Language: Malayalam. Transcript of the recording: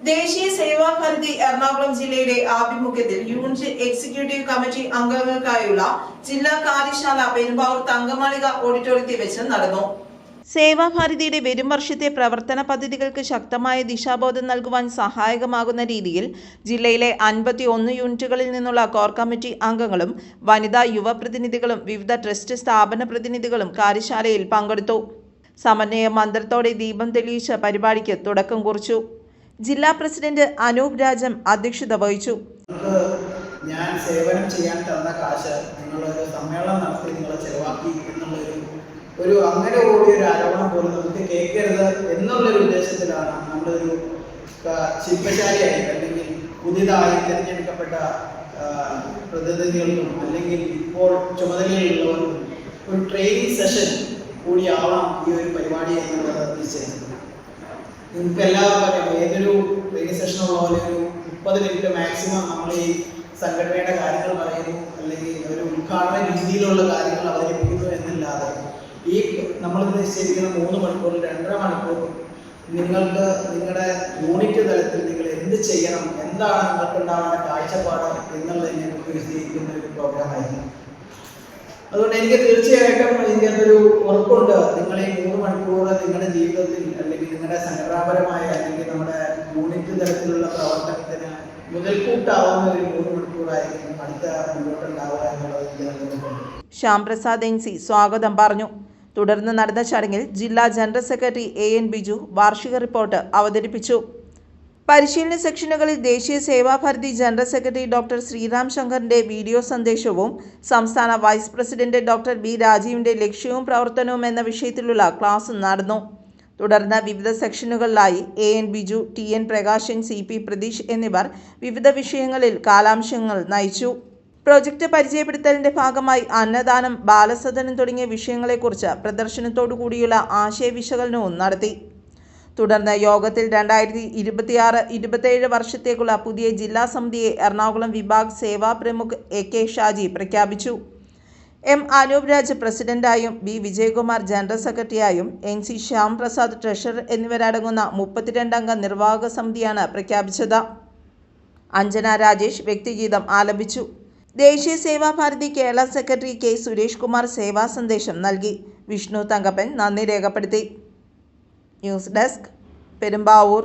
ദേശീയ സേവാഭാരതി എറണാകുളം ജില്ലയുടെ ആഭിമുഖ്യത്തിൽ യൂണിറ്റ് എക്സിക്യൂട്ടീവ് കമ്മിറ്റി അംഗങ്ങൾക്കായുള്ള ജില്ലാ കാര്യശാല പെരുമ്പാവൂർ തങ്കമാളിക ഓഡിറ്റോറിയത്തിൽ വെച്ച് നടന്നു. സേവാഭാരതിയുടെ വരും വർഷത്തെ പ്രവർത്തന പദ്ധതികൾക്ക് ശക്തമായ ദിശാബോധം നൽകുവാൻ സഹായകമാകുന്ന രീതിയിൽ ജില്ലയിലെ 51 യൂണിറ്റുകളിൽ നിന്നുള്ള കോർ കമ്മിറ്റി അംഗങ്ങളും വനിതാ യുവ പ്രതിനിധികളും വിവിധ ട്രസ്റ്റ് സ്ഥാപന പ്രതിനിധികളും കാര്യശാലയിൽ പങ്കെടുത്തു. സമന്വയ മന്ത്രത്തോടെ ദീപം തെളിയിച്ച പരിപാടിക്ക് തുടക്കം കുറിച്ചു. ജില്ലാ പ്രസിഡന്റ് അനൂപ് രാജം അധ്യക്ഷത വഹിച്ചു. ഞാൻ സേവനം ചെയ്യാൻ തന്ന കാശ് നിങ്ങളൊരു സമ്മേളനം നടത്തി നിങ്ങളെ ചെലവാക്കി എന്നുള്ളൊരു അങ്ങനെ കൂടിയൊരു ആരോപണം പോലും നമുക്ക് കേൾക്കരുത് എന്നുള്ളൊരു ഉദ്ദേശത്തിലാണ് നമ്മളൊരു ശില്പശാലിയായി അല്ലെങ്കിൽ പുതിയതായി തിരഞ്ഞെടുക്കപ്പെട്ട പ്രതിനിധികൾക്കും അല്ലെങ്കിൽ ഇപ്പോൾ ചുമതലയിലുള്ളവർക്കും ഒരു ട്രെയിനിങ് സെഷൻ കൂടിയാവണം ഈ ഒരു പരിപാടി എന്നുള്ളത് നിശ്ചയിച്ചത്. നിങ്ങൾക്ക് എല്ലാവർക്കും അറിയാം, ഏതൊരു ട്രെയിനിങ് സെഷനുള്ള പോലെ ഒരു 30 മിനിറ്റ് മാക്സിമം നമ്മൾ ഈ സംഘടനയുടെ കാര്യങ്ങൾ പറയുന്നു അല്ലെങ്കിൽ ഒരു ഉദ്ഘാടന രീതിയിലുള്ള കാര്യങ്ങൾ അവതരിപ്പിക്കുന്നു എന്നല്ലാതെ ഈ നമ്മൾ നിശ്ചയിക്കുന്ന 3 മണിക്കൂറിൽ 2.5 മണിക്കൂർ നിങ്ങൾക്ക് നിങ്ങളുടെ യൂണിറ്റ് തലത്തിൽ നിങ്ങൾ എന്ത് ചെയ്യണം, എന്താണ് നിങ്ങൾക്ക് ഉണ്ടാവേണ്ട കാഴ്ചപ്പാട് എന്നുള്ളതിനെ വിശദീകരിക്കുന്ന ഒരു പ്രോഗ്രാമായിരുന്നു. അതുകൊണ്ട് എനിക്ക് തീർച്ചയായിട്ടും ഇതിനകത്തൊരു ഉറപ്പുണ്ട്, നിങ്ങൾ ഈ 3 മണിക്കൂർ നിങ്ങളുടെ ജീവിതത്തിൽ അല്ലെങ്കിൽ നിങ്ങളുടെ സംഘടനാപരമായ അല്ലെങ്കിൽ നമ്മുടെ യൂണിറ്റ് തലത്തിലുള്ള പ്രവർത്തനത്തിന് മുതൽക്കൂട്ടാവുന്ന ഒരു 3 മണിക്കൂറായിരിക്കും അടുത്ത മുന്നോട്ടുണ്ടാവുക എന്നുള്ളത്. ശ്യാം പ്രസാദ് NC സ്വാഗതം പറഞ്ഞു. തുടർന്ന് നടന്ന ചടങ്ങിൽ ജില്ലാ ജനറൽ സെക്രട്ടറി AN ബിജു വാർഷിക റിപ്പോർട്ട് അവതരിപ്പിച്ചു. പരിശീലന സെക്ഷനുകളിൽ ദേശീയ Seva Bharati general secretary doctor Sreeram ശങ്കറിന്റെ വീഡിയോ സന്ദേശവും സംസ്ഥാന വൈസ് പ്രസിഡന്റ് ഡോക്ടർ B രാജീവിന്റെ ലക്ഷ്യവും പ്രവർത്തനവും എന്ന വിഷയത്തിലുള്ള ക്ലാസും നടന്നു. തുടർന്ന് വിവിധ സെക്ഷനുകളിലായി AN Biju, TN Prakashan, CP Pratheesh എന്നിവർ വിവിധ വിഷയങ്ങളിൽ കാലാംശങ്ങൾ നയിച്ചു. പ്രൊജക്ട് പരിചയപ്പെടുത്തലിന്റെ ഭാഗമായി അന്നദാനം, ബാലസദനം തുടങ്ങിയ വിഷയങ്ങളെക്കുറിച്ച് പ്രദർശനത്തോടുകൂടിയുള്ള ആശയവിശകലനവും നടത്തി. തുടർന്ന് യോഗത്തിൽ 2026-27 വർഷത്തേക്കുള്ള പുതിയ ജില്ലാ സമിതിയെ എറണാകുളം വിഭാഗ് സേവാ പ്രമുഖ് AK ഷാജി പ്രഖ്യാപിച്ചു. M അനൂപ് രാജ് പ്രസിഡന്റായും B വിജയകുമാർ ജനറൽ സെക്രട്ടറിയായും NC ശ്യാം പ്രസാദ് ട്രഷറർ എന്നിവരടങ്ങുന്ന 32 അംഗ നിർവാഹക സമിതിയാണ് പ്രഖ്യാപിച്ചത്. അഞ്ജന രാജേഷ് വ്യക്തിഗീതം ആലപിച്ചു. ദേശീയ സേവാഭാരതി കേരള സെക്രട്ടറി K സുരേഷ് കുമാർ സേവാ സന്ദേശം നൽകി. വിഷ്ണു തങ്കപ്പൻ നന്ദി രേഖപ്പെടുത്തി. News desk, Perumbavoor.